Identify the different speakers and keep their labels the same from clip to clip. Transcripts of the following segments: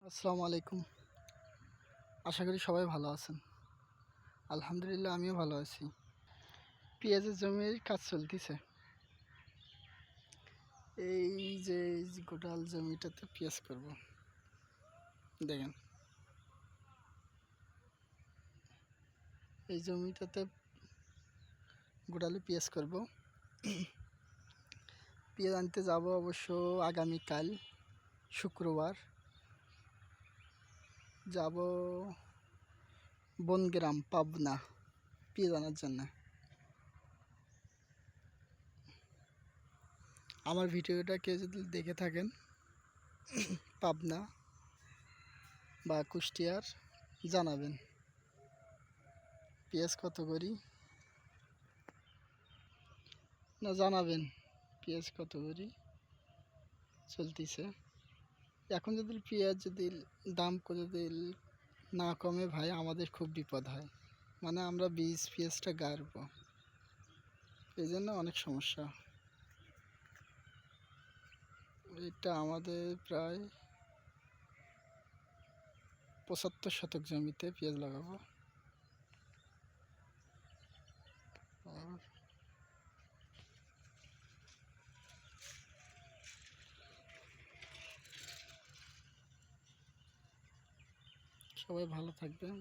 Speaker 1: আসসালামু আলাইকুম। আশা করি সবাই ভালো আছেন। আলহামদুলিল্লাহ আমিও ভালো আছি। পেঁয়াজের জমির কাজ চলতেছে। এই যে গোটাল জমিটাতে পেঁয়াজ করব। দেখেন, এই জমিটাতে গোটালি পেঁয়াজ করব। পেঁয়াজ আনতে যাব অবশ্য আগামীকাল শুক্রবার। যাব বনগ্রাম, পাবনা পেঁয়াজ আনার জন্য। আমার ভিডিওটা কেউ যদি দেখে থাকেন পাবনা বা কুষ্টিয়ার, জানাবেন পেঁয়াজ কত করি, না জানাবেন পেঁয়াজ কত করি চলতেছে। এখন যদি পেঁয়াজ যদি দাম যদি না কমে ভাই, আমাদের খুব বিপদ হয়। মানে আমরা বীজ পেঁয়াজটা গাড়ব, এই জন্য অনেক সমস্যা। এটা আমাদের প্রায় ৭৫ শতক জমিতে পেঁয়াজ লাগাবো। আর সবাই ভালো থাকবেন।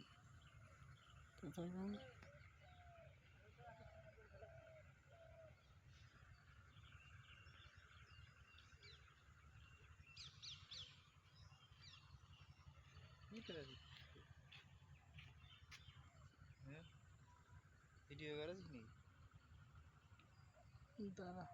Speaker 2: ভিডিও করেছিস নি?
Speaker 1: দাঁড়া।